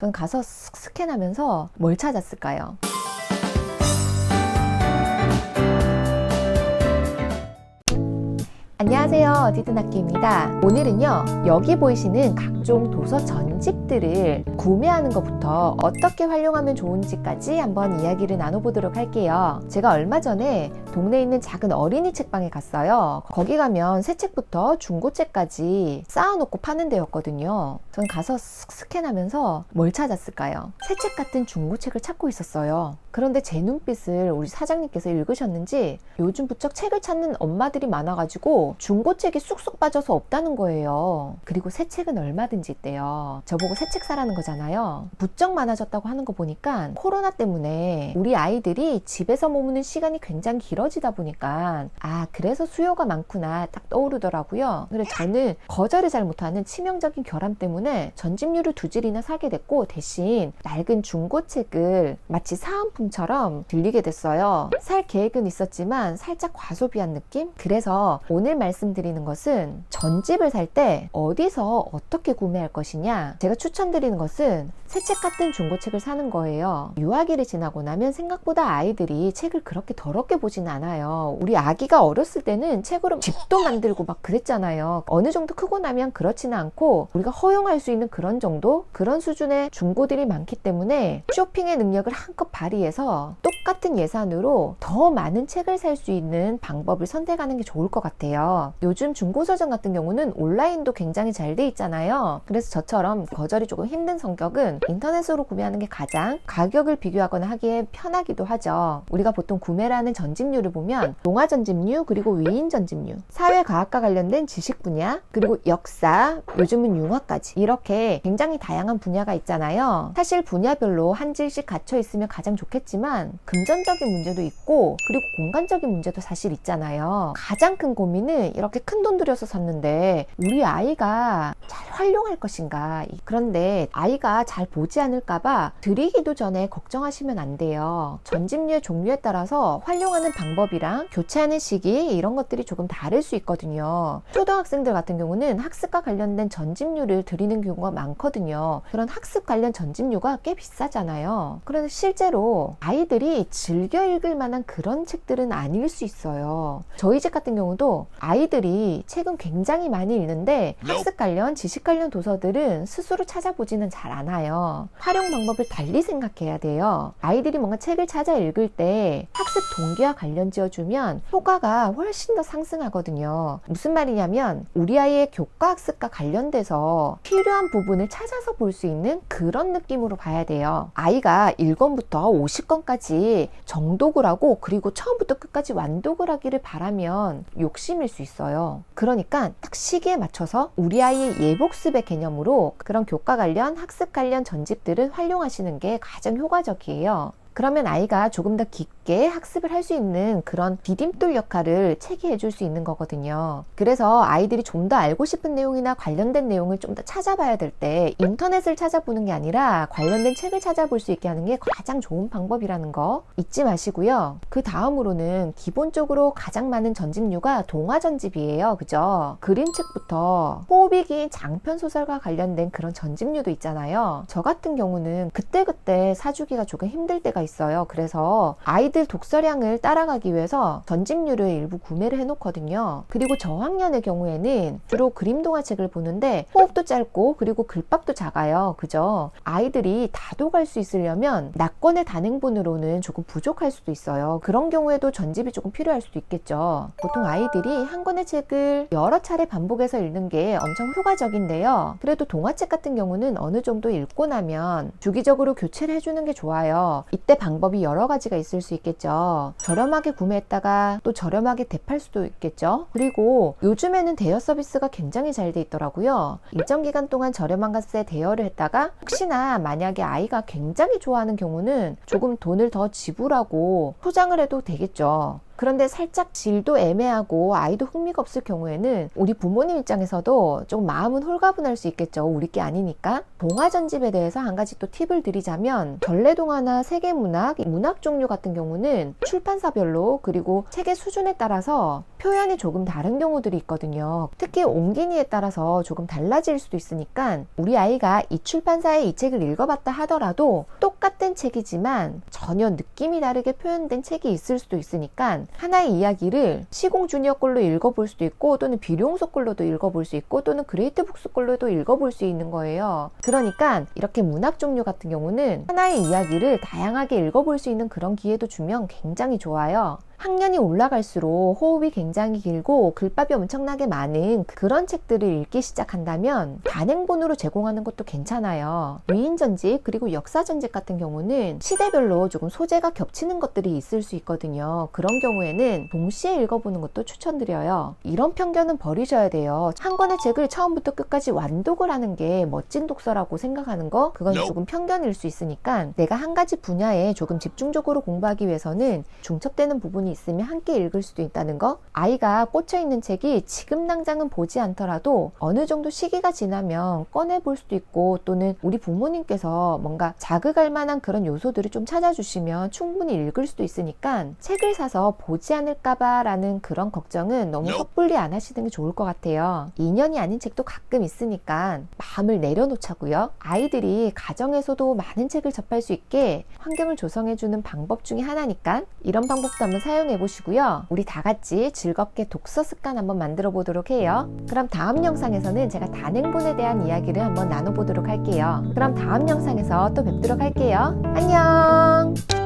전 가서 쓱 스캔하면서 뭘 찾았을까요? 안녕하세요, 디드나키입니다. 오늘은요, 여기 보이시는 각종 도서 전집들을 구매하는 것부터 어떻게 활용하면 좋은지까지 한번 이야기를 나눠보도록 할게요. 제가 얼마 전에 동네에 있는 작은 어린이 책방에 갔어요. 거기 가면 새 책부터 중고책까지 쌓아놓고 파는 데였거든요. 전 가서 쓱 스캔하면서 뭘 찾았을까요? 새 책 같은 중고책을 찾고 있었어요. 그런데 제 눈빛을 우리 사장님께서 읽으셨는지 요즘 부쩍 책을 찾는 엄마들이 많아가지고 중고책이 쑥쑥 빠져서 없다는 거예요. 그리고 새 책은 얼마든지 있대요. 저보고 새 책 사라는 거잖아요. 부쩍 많아졌다고 하는 거 보니까 코로나 때문에 우리 아이들이 집에서 머무는 시간이 굉장히 길어지다 보니까 그래서 수요가 많구나 딱 떠오르더라고요. 그래서 저는 거절을 잘 못하는 치명적인 결함 때문에 전집류를 2질이나 사게 됐고, 대신 낡은 중고책을 마치 사은품처럼 들리게 됐어요. 살 계획은 있었지만 살짝 과소비한 느낌? 그래서 오늘 말씀드리는 것은 전집을 살 때 어디서 어떻게 구매할 것이냐, 제가 추천드리는 것은 새 책 같은 중고책을 사는 거예요. 유아기를 지나고 나면 생각보다 아이들이 책을 그렇게 더럽게 보진 않아요. 우리 아기가 어렸을 때는 책으로 집도 만들고 막 그랬잖아요. 어느 정도 크고 나면 그렇지는 않고 우리가 허용할 수 있는 그런 정도? 그런 수준의 중고들이 많기 때문에 쇼핑의 능력을 한껏 발휘해서 똑같은 예산으로 더 많은 책을 살 수 있는 방법을 선택하는 게 좋을 것 같아요. 요즘 중고서점 같은 경우는 온라인도 굉장히 잘 돼 있잖아요. 그래서 저처럼 거절이 조금 힘든 성격은 인터넷으로 구매하는 게 가장 가격을 비교하거나 하기에 편하기도 하죠. 우리가 보통 구매를 하는 전집류를 보면 동화 전집류, 그리고 위인 전집류, 사회과학과 관련된 지식 분야, 그리고 역사, 요즘은 융화까지 이렇게 굉장히 다양한 분야가 있잖아요. 사실 분야별로 한 질씩 갇혀 있으면 가장 좋겠지만 금전적인 문제도 있고, 그리고 공간적인 문제도 사실 있잖아요. 가장 큰 고민은 이렇게 큰 돈 들여서 샀는데 우리 아이가 잘 활용할 것인가. 그런데 아이가 잘 보지 않을까봐 드리기도 전에 걱정하시면 안 돼요. 전집류의 종류에 따라서 활용하는 방법이랑 교체하는 시기, 이런 것들이 조금 다를 수 있거든요. 초등학생들 같은 경우는 학습과 관련된 전집류를 드리는 경우가 많거든요. 그런 학습 관련 전집류가 꽤 비싸잖아요. 그런데 실제로 아이들이 즐겨 읽을 만한 그런 책들은 아닐 수 있어요. 저희 집 같은 경우도 아이들이 책은 굉장히 많이 읽는데 학습 관련, 지식 관련 도서들은 스스로 찾아보지는 잘 않아요. 활용 방법을 달리 생각해야 돼요. 아이들이 뭔가 책을 찾아 읽을 때 학습 동기와 관련 지어주면 효과가 훨씬 더 상승하거든요. 무슨 말이냐면 우리 아이의 교과 학습과 관련돼서 필요한 부분을 찾아서 볼 수 있는 그런 느낌으로 봐야 돼요. 아이가 1권부터 50권까지 정독을 하고 그리고 처음부터 끝까지 완독을 하기를 바라면 욕심일 수 있어요. 그러니까 딱 시기에 맞춰서 우리 아이의 예복습의 개념으로 그런 교과 관련, 학습 관련 전집들을 활용하시는 게 가장 효과적이에요. 그러면 아이가 조금 더 깊게 학습을 할 수 있는 그런 디딤돌 역할을 책이 해줄 수 있는 거거든요. 그래서 아이들이 좀 더 알고 싶은 내용이나 관련된 내용을 좀 더 찾아봐야 될 때 인터넷을 찾아보는 게 아니라 관련된 책을 찾아볼 수 있게 하는 게 가장 좋은 방법이라는 거 잊지 마시고요. 그 다음으로는 기본적으로 가장 많은 전집류가 동화 전집이에요. 그죠? 그림책부터 호흡이 긴 장편 소설과 관련된 그런 전집류도 있잖아요. 저 같은 경우는 그때그때 사주기가 조금 힘들 때가 있어요. 그래서 아이들 독서량을 따라가기 위해서 전집류를 일부 구매를 해놓거든요. 그리고 저학년의 경우에는 주로 그림 동화책을 보는데 호흡도 짧고 그리고 글밥도 작아요. 그죠? 아이들이 다독할 수 있으려면 낙권의 단행본으로는 조금 부족할 수도 있어요. 그런 경우에도 전집이 조금 필요할 수도 있겠죠. 보통 아이들이 한 권의 책을 여러 차례 반복해서 읽는 게 엄청 효과적인데요. 그래도 동화책 같은 경우는 어느 정도 읽고 나면 주기적으로 교체를 해주는 게 좋아요. 이때 방법이 여러 가지가 있을 수 있겠죠. 저렴하게 구매했다가 또 저렴하게 되팔 수도 있겠죠. 그리고 요즘에는 대여 서비스가 굉장히 잘 돼 있더라고요. 일정 기간 동안 저렴한 값에 대여를 했다가 혹시나 만약에 아이가 굉장히 좋아하는 경우는 조금 돈을 더 지불하고 소장을 해도 되겠죠. 그런데 살짝 질도 애매하고 아이도 흥미가 없을 경우에는 우리 부모님 입장에서도 좀 마음은 홀가분할 수 있겠죠. 우리 게 아니니까. 동화 전집에 대해서 한 가지 또 팁을 드리자면 전래동화나 세계문학, 문학 종류 같은 경우는 출판사별로 그리고 책의 수준에 따라서 표현이 조금 다른 경우들이 있거든요. 특히 옹기니에 따라서 조금 달라질 수도 있으니까 우리 아이가 이 출판사의 이 책을 읽어봤다 하더라도 똑같은 책이지만 전혀 느낌이 다르게 표현된 책이 있을 수도 있으니까 하나의 이야기를 시공주니어 걸로 읽어볼 수도 있고 또는 비룡소 걸로도 읽어볼 수 있고 또는 그레이트북스 걸로도 읽어볼 수 있는 거예요. 그러니까 이렇게 문학 종류 같은 경우는 하나의 이야기를 다양하게 읽어볼 수 있는 그런 기회도 주면 굉장히 좋아요. 학년이 올라갈수록 호흡이 굉장히 길고 글밥이 엄청나게 많은 그런 책들을 읽기 시작한다면 단행본으로 제공하는 것도 괜찮아요. 위인전집 그리고 역사전집 같은 경우는 시대별로 조금 소재가 겹치는 것들이 있을 수 있거든요. 그런 경우에는 동시에 읽어보는 것도 추천드려요. 이런 편견은 버리셔야 돼요. 한 권의 책을 처음부터 끝까지 완독을 하는 게 멋진 독서라고 생각하는 거 그건 조금 편견일 수 있으니까 내가 한 가지 분야에 조금 집중적으로 공부하기 위해서는 중첩되는 부분이 있으면 함께 읽을 수도 있다는 거. 아이가 꽂혀있는 책이 지금 당장은 보지 않더라도 어느 정도 시기가 지나면 꺼내볼 수도 있고 또는 우리 부모님께서 뭔가 자극할 만한 그런 요소들을 좀 찾아주시면 충분히 읽을 수도 있으니까 책을 사서 보지 않을까봐 라는 그런 걱정은 너무 섣불리 안 하시는 게 좋을 것 같아요. 2년이 아닌 책도 가끔 있으니까 마음을 내려놓자고요. 아이들이 가정에서도 많은 책을 접할 수 있게 환경을 조성해주는 방법 중에 하나니까 이런 방법도 한번 사용해 보시고요. 우리 다 같이 즐겁게 독서 습관 한번 만들어 보도록 해요. 그럼 다음 영상에서는 제가 단행본에 대한 이야기를 한번 나눠보도록 할게요. 그럼 다음 영상에서 또 뵙도록 할게요. 안녕!